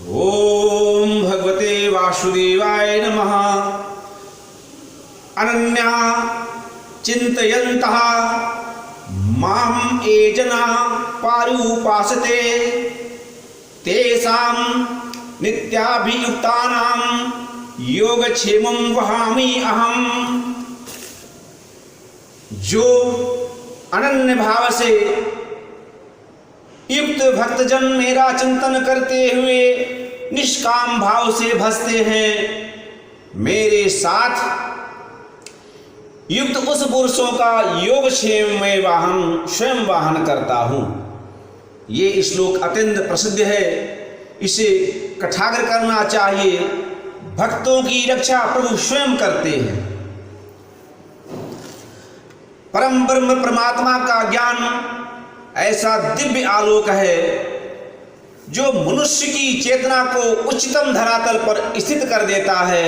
ओम भगवते वासुदेवाय नमः। अनन्या चिन्तयन्तः मां ये जना पारुपासते तेषां नित्याभियुक्तानां योगक्षेमं वहामि अहम्। जो अनन्य भाव से युक्त भक्तजन मेरा चिंतन करते हुए निष्काम भाव से भजते हैं, मेरे साथ युक्त उस पुरुषों का योगक्षेम में वाहन स्वयं वाहन करता हूं। ये श्लोक अत्यंत प्रसिद्ध है, इसे कठाग्र करना चाहिए। भक्तों की रक्षा प्रभु स्वयं करते हैं। परम ब्रह्म परमात्मा का ज्ञान ऐसा दिव्य आलोक है जो मनुष्य की चेतना को उच्चतम धरातल पर स्थित कर देता है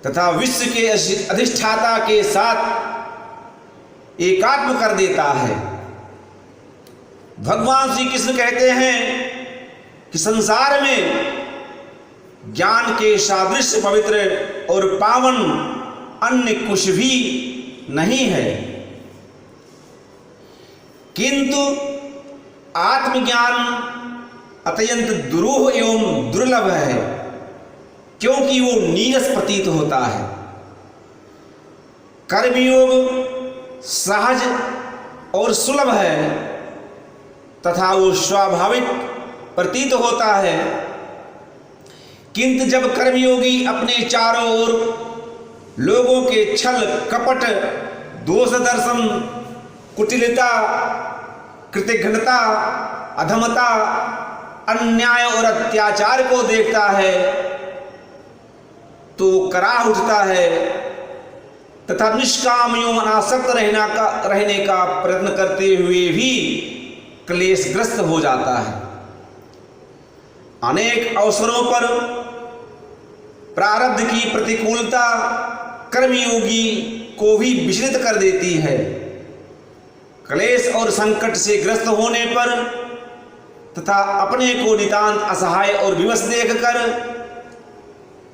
तथा विश्व के अधिष्ठाता के साथ एकात्म कर देता है। भगवान श्री कृष्ण कहते हैं कि संसार में ज्ञान के सादृश्य पवित्र और पावन अन्य कुछ भी नहीं है, किंतु आत्मज्ञान अत्यंत दुरूह एवं दुर्लभ है, क्योंकि वो नीरस प्रतीत होता है। कर्मयोग सहज और सुलभ है तथा वो स्वाभाविक प्रतीत होता है, किंतु जब कर्मयोगी अपने चारों ओर लोगों के छल कपट दोष दर्शन कुटिलता कृतघ्नता अधमता अन्याय और अत्याचार को देखता है तो कराह उठता है तथा निष्काम एवं अनासक्त रहने का प्रयत्न करते हुए भी क्लेशग्रस्त हो जाता है। अनेक अवसरों पर प्रारब्ध की प्रतिकूलता कर्मयोगी को भी विचलित कर देती है। क्लेश और संकट से ग्रस्त होने पर तथा अपने को नितांत असहाय और विवश देखकर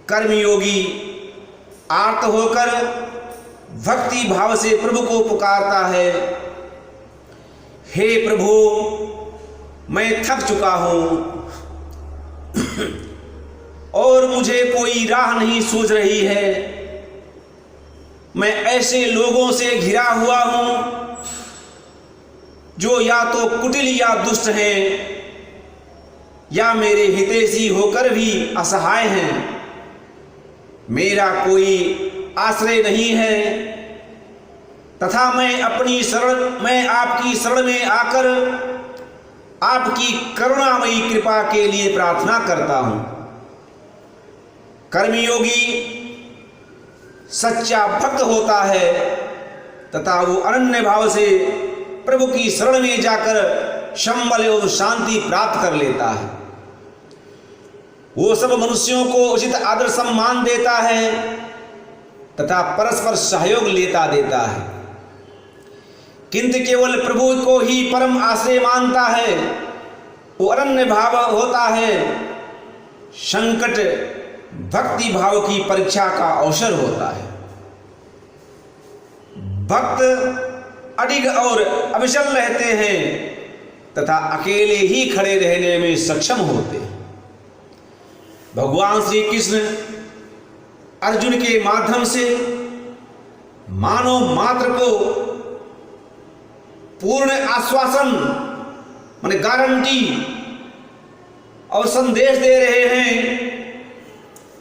कर्मयोगी आर्त होकर भक्ति भाव से प्रभु को पुकारता है, हे प्रभु मैं थक चुका हूं और मुझे कोई राह नहीं सूझ रही है। मैं ऐसे लोगों से घिरा हुआ हूं जो या तो कुटिल या दुष्ट हैं या मेरे हितैषी होकर भी असहाय हैं। मेरा कोई आश्रय नहीं है तथा मैं आपकी शरण में आकर आपकी करुणामयी कृपा के लिए प्रार्थना करता हूं। कर्मयोगी सच्चा भक्त होता है तथा वो अनन्य भाव से प्रभु की शरण में जाकर संबल एवं शांति प्राप्त कर लेता है। वो सब मनुष्यों को उचित आदर सम्मान देता है तथा परस्पर सहयोग लेता देता है, किंतु केवल प्रभु को ही परम आश्रय मानता है। वो अनन्य भाव होता है। संकट भक्ति भाव की परीक्षा का अवसर होता है। भक्त अडिग और अविचल रहते हैं तथा अकेले ही खड़े रहने में सक्षम होते हैं। भगवान श्री कृष्ण अर्जुन के माध्यम से मानव मात्र को पूर्ण आश्वासन माने गारंटी और संदेश दे रहे हैं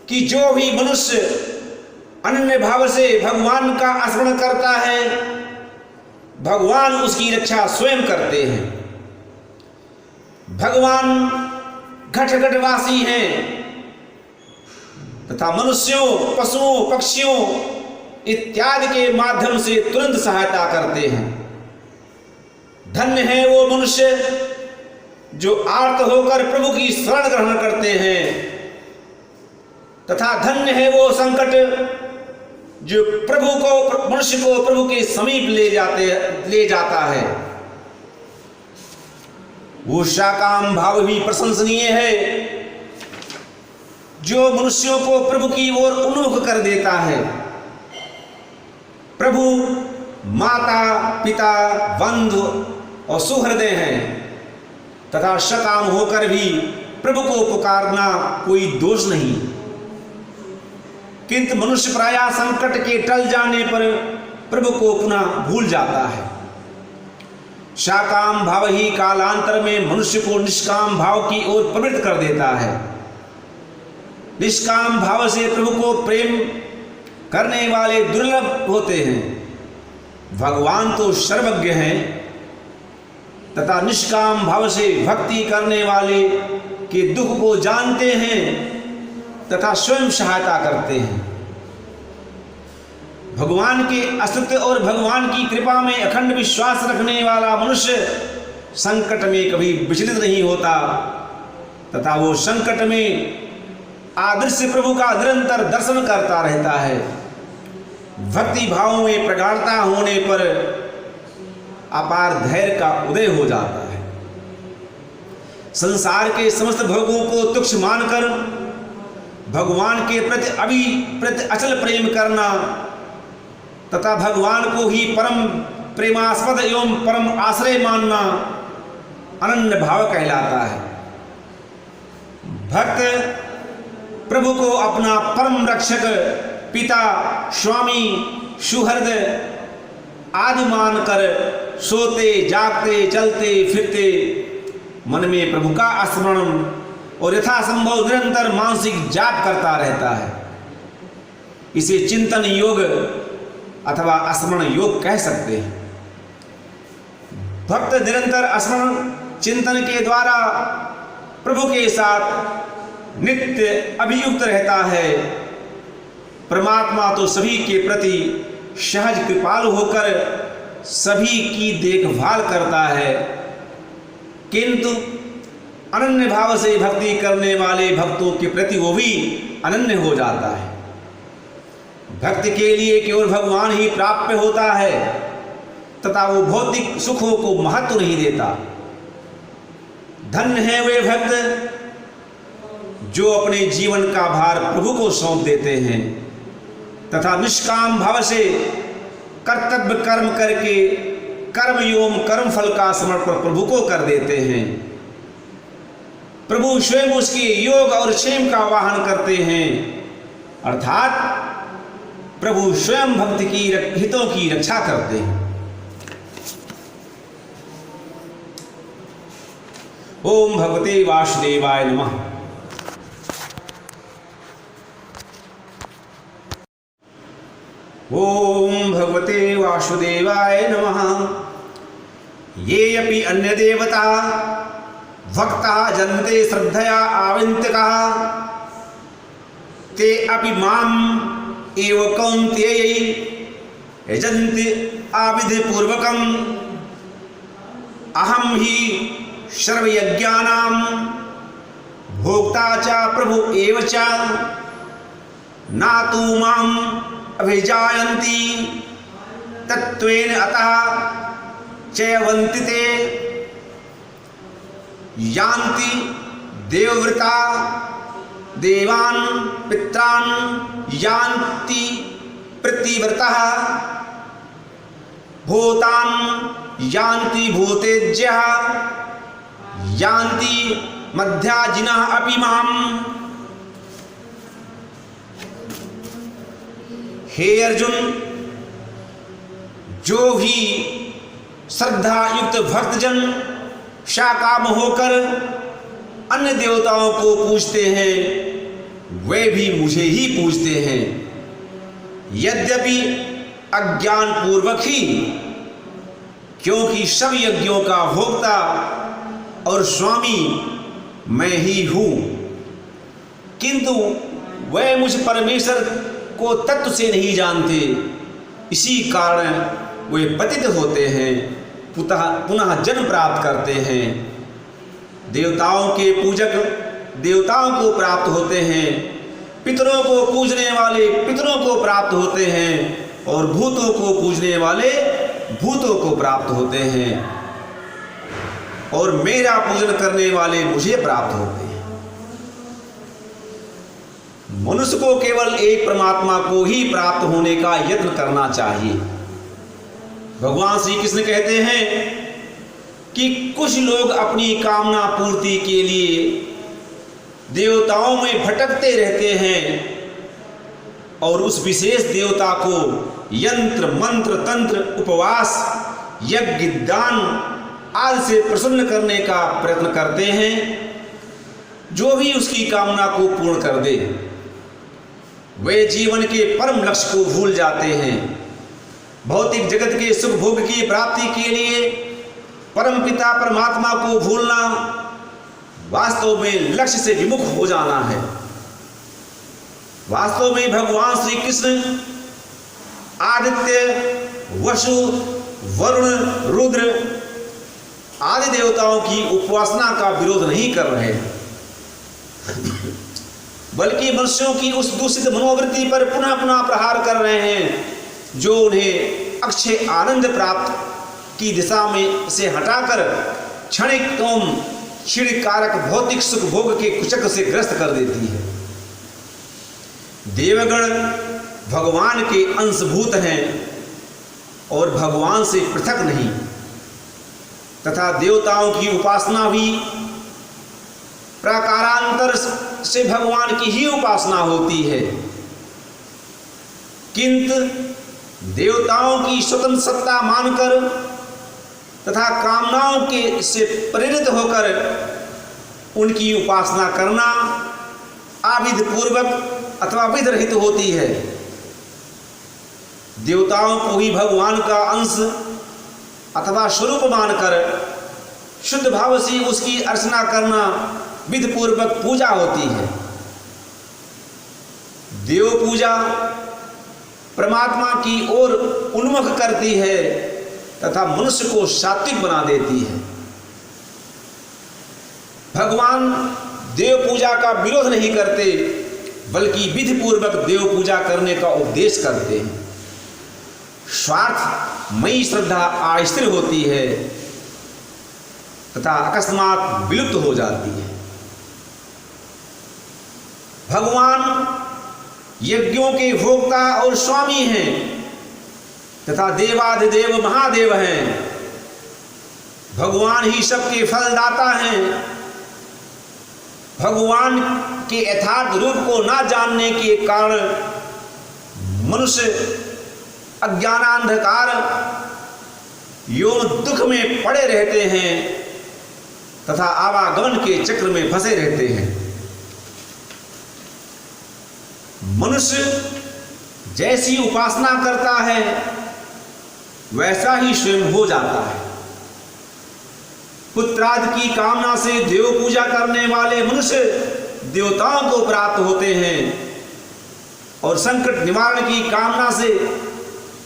कि जो भी मनुष्य अनन्य भाव से भगवान का स्मरण करता है, भगवान उसकी रक्षा स्वयं करते हैं। भगवान घट घटवासी हैं तथा मनुष्यों पशुओं पक्षियों इत्यादि के माध्यम से तुरंत सहायता करते हैं। धन्य है वो मनुष्य जो आर्त होकर प्रभु की शरण ग्रहण करते हैं तथा धन्य है वो संकट जो मनुष्य को प्रभु के समीप ले जाता है। वो शाकाम भाव भी प्रशंसनीय है जो मनुष्यों को प्रभु की ओर उन्मुख कर देता है। प्रभु माता पिता बंधु और सुहृदय हैं तथा सकाम होकर भी प्रभु को पुकारना कोई दोष नहीं, किंतु मनुष्य प्रायः संकट के टल जाने पर प्रभु को पुनः भूल जाता है। शाकाम भाव ही कालांतर में मनुष्य को निष्काम भाव की ओर प्रवृत्त कर देता है। निष्काम भाव से प्रभु को प्रेम करने वाले दुर्लभ होते हैं। भगवान तो सर्वज्ञ हैं तथा निष्काम भाव से भक्ति करने वाले के दुख को जानते हैं तथा स्वयं सहायता करते हैं। भगवान के अस्तित्व और भगवान की कृपा में अखंड विश्वास रखने वाला मनुष्य संकट में कभी विचलित नहीं होता तथा वो संकट में आदर्श प्रभु का निरंतर दर्शन करता रहता है। भक्ति भाव में प्रगाढ़ता होने पर अपार धैर्य का उदय हो जाता है। संसार के समस्त भोगों को तुच्छ मानकर भगवान के प्रति अचल प्रेम करना तथा भगवान को ही परम प्रेमास्पद एवं परम आश्रय मानना अनन्य भाव कहलाता है। भक्त प्रभु को अपना परम रक्षक, पिता, स्वामी, सुहृद आदि मानकर सोते जागते चलते फिरते मन में प्रभु का स्मरण और यथासंभव निरंतर मानसिक जाप करता रहता है। इसे चिंतन योग अथवा स्मरण योग कह सकते हैं। भक्त निरंतर स्मरण चिंतन के द्वारा प्रभु के साथ नित्य अभियुक्त रहता है। परमात्मा तो सभी के प्रति सहज कृपालु होकर सभी की देखभाल करता है, किंतु अनन्य भाव से भक्ति करने वाले भक्तों के प्रति वो भी अनन्य हो जाता है। भक्त के लिए केवल भगवान ही प्राप्य होता है तथा वो भौतिक सुखों को महत्व नहीं देता। धन्य है वे भक्त जो अपने जीवन का भार प्रभु को सौंप देते हैं तथा निष्काम भाव से कर्तव्य कर्म करके कर्म एवं कर्म फल का समर्पण प्रभु को कर देते हैं। प्रभु स्वयं उसके योग और क्षेम का वाहन करते हैं, अर्थात प्रभु स्वयं भक्त की हितों की रक्षा करते हैं। ओम भगवते वासुदेवाय नमः। ओम भगवते वासुदेवाय नमः। ये अपि अन्य देवता भक्ता जनते श्रद्धया आविंतका ते अपि माम एव कौन्तेय यजन्ति आविधि पूर्वकम् अहम ही सर्वयज्ञानां भोक्ता च प्रभु एव च ना तु माम् अभिजायन्ति तत्त्वेन अतः चैवन्ति ते यान्ति देवव्रता देवान् पित्रान् यान्ति प्रतिव्रतः भूतान् यान्ति भूतेज्यः यान्ति मध्याजिनः अपि माम्। हे अर्जुन, जो भी श्रद्धा युक्त भक्तजन शाकाम होकर अन्य देवताओं को पूजते हैं वे भी मुझे ही पूजते हैं, यद्यपि अज्ञान पूर्वक ही, क्योंकि सब यज्ञों का भोक्ता और स्वामी मैं ही हूं, किंतु वे मुझ परमेश्वर को तत्व से नहीं जानते। इसी कारण वे पतित होते हैं, पुनः जन्म प्राप्त करते हैं। देवताओं के पूजक देवताओं को प्राप्त होते हैं, पितरों को पूजने वाले पितरों को प्राप्त होते हैं और भूतों को पूजने वाले भूतों को प्राप्त होते हैं। और मेरा पूजन करने वाले मुझे प्राप्त होते हैं। मनुष्य को केवल एक परमात्मा को ही प्राप्त होने का यत्न करना चाहिए। भगवान श्री कृष्ण कहते हैं कि कुछ लोग अपनी कामना पूर्ति के लिए देवताओं में भटकते रहते हैं और उस विशेष देवता को यंत्र मंत्र तंत्र उपवास यज्ञ दान आदि से प्रसन्न करने का प्रयत्न करते हैं, जो भी उसकी कामना को पूर्ण कर दे। वे जीवन के परम लक्ष्य को भूल जाते हैं। भौतिक जगत के सुख भोग की प्राप्ति के लिए परम पिता परमात्मा को भूलना वास्तव में लक्ष्य से विमुख हो जाना है। वास्तव में भगवान श्री कृष्ण आदित्य वसु वरुण रुद्र आदि देवताओं की उपासना का विरोध नहीं कर रहे, बल्कि मनुष्यों की उस दूषित मनोवृत्ति पर पुनः पुनः प्रहार कर रहे हैं जो उन्हें अक्षय आनंद प्राप्त की दिशा में से हटाकर क्षणिक एवं क्षीणकारक भौतिक सुख भोग के कुचक से ग्रस्त कर देती है। देवगण भगवान के अंशभूत हैं और भगवान से पृथक नहीं, तथा देवताओं की उपासना भी प्रकारांतर से भगवान की ही उपासना होती है। किंतु देवताओं की स्वतंत्र सत्ता मानकर तथा कामनाओं के से प्रेरित होकर उनकी उपासना करना अविध पूर्वक अथवा विध रहित होती है। देवताओं को ही भगवान का अंश अथवा स्वरूप मानकर शुद्ध भाव से उसकी अर्चना करना विधि पूर्वक पूजा होती है। देव पूजा परमात्मा की ओर उन्मुख करती है तथा मनुष्य को सात्विक बना देती है। भगवान देव पूजा का विरोध नहीं करते, बल्कि विधि पूर्वक देव पूजा करने का उपदेश करते हैं। स्वार्थमयी श्रद्धा अस्थिर होती है तथा अकस्मात विलुप्त हो जाती है। भगवान यज्ञों के भोक्ता और स्वामी हैं तथा देवाधिदेव महादेव हैं। भगवान ही सबके फलदाता हैं। भगवान के यथार्थ रूप को ना जानने के कारण मनुष्य अज्ञानांधकार एवं दुख में पड़े रहते हैं तथा आवागमन के चक्र में फंसे रहते हैं। मनुष्य जैसी उपासना करता है वैसा ही स्वयं हो जाता है। पुत्रादि की कामना से देव पूजा करने वाले मनुष्य देवताओं को प्राप्त होते हैं और संकट निवारण की कामना से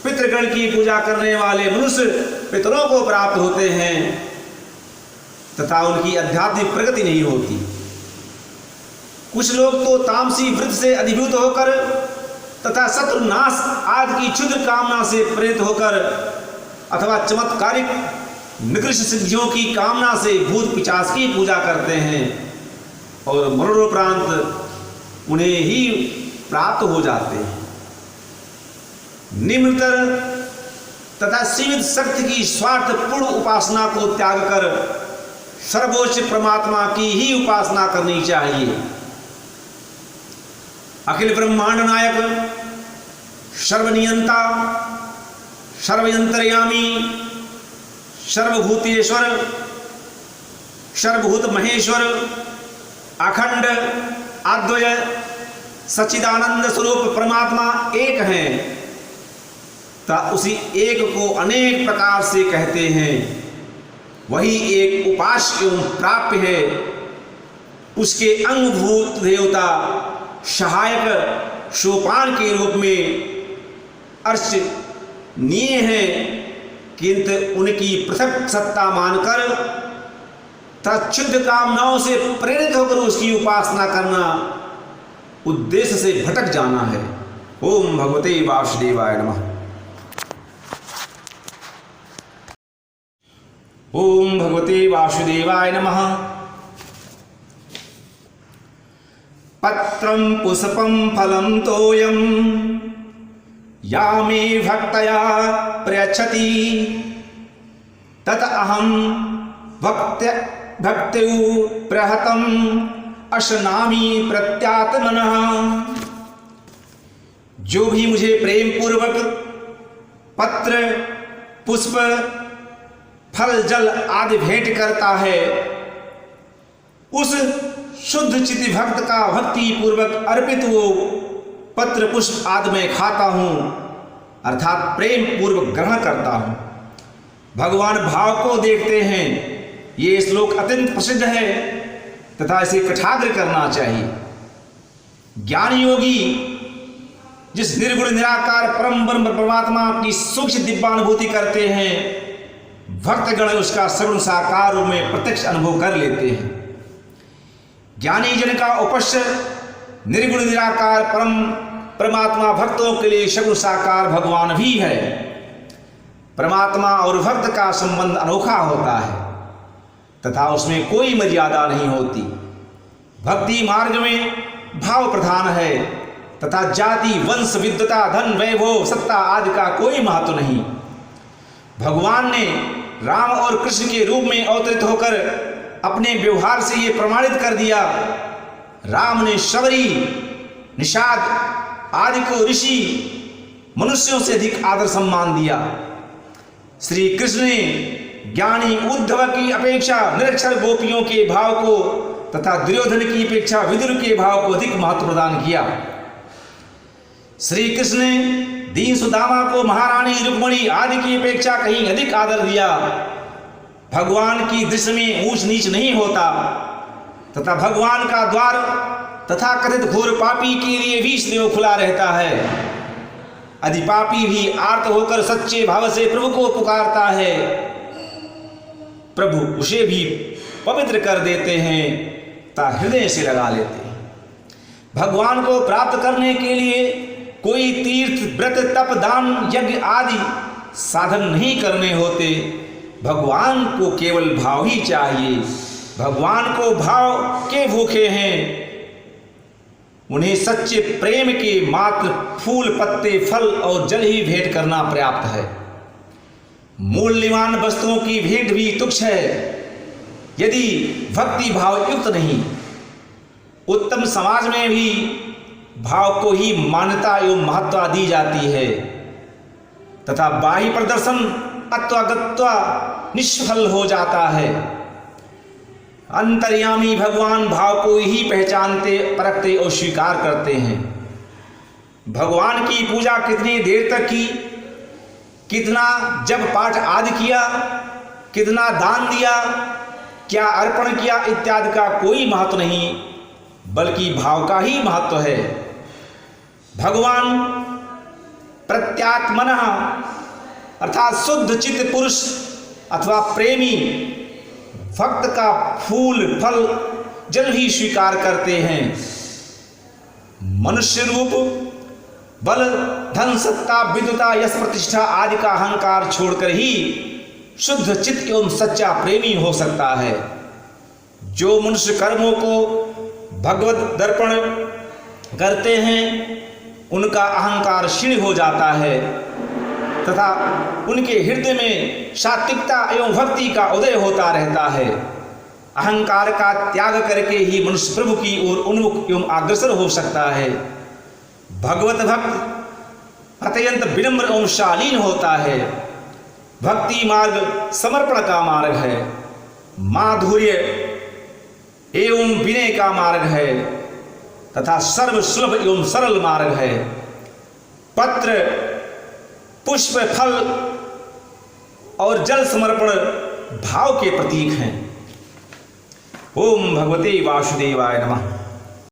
पितृगण की पूजा करने वाले मनुष्य पितरों को प्राप्त होते हैं तथा उनकी आध्यात्मिक प्रगति नहीं होती। कुछ लोग तो तामसी वृत्ति से अधिभूत होकर तथा शत्रुनाश आदि की क्षुद्र कामना से प्रेरित होकर अथवा चमत्कारिक निकृष्ट सिद्धियों की कामना से भूत पिशाच की पूजा करते हैं और मरणोपरांत उन्हें ही प्राप्त हो जाते हैं। निम्नतर तथा सीमित शक्ति की स्वार्थपूर्ण उपासना को त्याग कर सर्वोच्च परमात्मा की ही उपासना करनी चाहिए। अखिल ब्रह्मांड नायक, सर्वनियंता, सर्वयंतर्यामी, सर्वभूतेश्वर, सर्वभूत महेश्वर, अखंड अद्वय सच्चिदानंद स्वरूप परमात्मा एक हैं ता उसी एक को अनेक प्रकार से कहते हैं। वही एक उपास्य एवं प्राप्य है। उसके अंगभूत देवता सहायक सोपान के रूप में अर्चनीय हैं, किंतु उनकी पृथक सत्ता मानकर तत्क्षुद्ध कामनाओं से प्रेरित होकर उसकी उपासना करना उद्देश्य से भटक जाना है। ओम भगवते वासुदेवाय नमः। ओम भगवते वासुदेवाय नमः। पत्रं पुष्पं फलं तोयं या मे भक्तया प्रयच्छति तत अहं भक्त्यौ प्रहतम् अश्नामि प्रत्यात्मनः। जो भी मुझे प्रेम पूर्वक पत्र पुष्प फल जल आदि भेंट करता है, उस शुद्ध चित्त भक्त का भक्ति पूर्वक अर्पित वो पत्र पुष्प आदि मैं खाता हूँ, अर्थात प्रेम पूर्वक ग्रहण करता हूँ। भगवान भाव को देखते हैं। ये श्लोक अत्यंत प्रसिद्ध है तथा इसे कठाग्र करना चाहिए। ज्ञानी योगी जिस निर्गुण निराकार परम ब्रह्म परमात्मा की सूक्ष्म दिव्यानुभूति करते हैं, भक्तगण उसका सगुण साकार रूप में प्रत्यक्ष अनुभव कर लेते हैं। ज्ञानी जन का उपस्य निर्गुण निराकार परम परमात्मा भक्तों के लिए सगुण साकार भगवान भी है। परमात्मा और भक्त का संबंध अनोखा होता है तथा उसमें कोई मर्यादा नहीं होती। भक्ति मार्ग में भाव प्रधान है तथा जाति वंश विद्वता धन वैभव सत्ता आदि का कोई महत्व नहीं। भगवान ने राम और कृष्ण के रूप में अवतरित होकर अपने व्यवहार से ये प्रमाणित कर दिया। राम ने शबरी निषाद आदि को ऋषि मनुष्यों से अधिक आदर सम्मान दिया। श्री कृष्ण ने ज्ञानी उद्धव की अपेक्षा निरक्षर गोपियों के भाव को तथा दुर्योधन की अपेक्षा विदुर के भाव को अधिक महत्व प्रदान किया। श्री कृष्ण ने दीन सुदामा को महारानी रुक्मिणी आदि की अपेक्षा कहीं अधिक आदर दिया। भगवान की दृष्टि में ऊंच नीच नहीं होता तथा भगवान का द्वार तथा कथित घोर पापी के लिए भी इसलिए खुला रहता है। यदि पापी भी आर्त होकर सच्चे भाव से प्रभु को पुकारता है, प्रभु उसे भी पवित्र कर देते हैं तथा हृदय से लगा लेते हैं। भगवान को प्राप्त करने के लिए कोई तीर्थ व्रत तप दान यज्ञ आदि साधन नहीं करने होते। भगवान को केवल भाव ही चाहिए। भगवान को भाव के भूखे हैं, उन्हें सच्चे प्रेम के मात्र फूल पत्ते फल और जल ही भेंट करना पर्याप्त है। मूल्यवान वस्तुओं की भेंट भी तुच्छ है यदि भक्ति भाव युक्त नहीं। उत्तम समाज में भी भाव को ही मान्यता एवं महत्ता दी जाती है तथा बाह्य प्रदर्शन अत्वा गत्वा निष्फल हो जाता है। अंतर्यामी भगवान भाव को ही पहचानते परखते और स्वीकार करते हैं। भगवान की पूजा कितनी देर तक की, कितना जब पाठ आदि किया, कितना दान दिया, क्या अर्पण किया इत्यादि का कोई महत्व नहीं, बल्कि भाव का ही महत्व है। भगवान प्रत्यात्मनः अर्थात शुद्ध चित्त पुरुष अथवा प्रेमी भक्त का फूल फल जल ही स्वीकार करते हैं। मनुष्य रूप बल धन सत्ता विद्वता यश प्रतिष्ठा आदि का अहंकार छोड़कर ही शुद्ध चित्त एवं सच्चा प्रेमी हो सकता है। जो मनुष्य कर्मों को भगवत दर्पण करते हैं उनका अहंकार क्षीण हो जाता है तथा उनके हृदय में सात्विकता एवं भक्ति का उदय होता रहता है। अहंकार का त्याग करके ही मनुष्य प्रभु की ओर उन्मुख एवं अग्रसर हो सकता है। भगवत भक्त अत्यंत विनम्र एवं शालीन होता है। भक्ति मार्ग समर्पण का मार्ग है, माधुर्य एवं विनय का मार्ग है तथा सर्व सुलभ एवं सरल मार्ग है। पत्र पुष्प फल और जल समर्पण भाव के प्रतीक हैं। ओम भगवते वासुदेवाय नमः।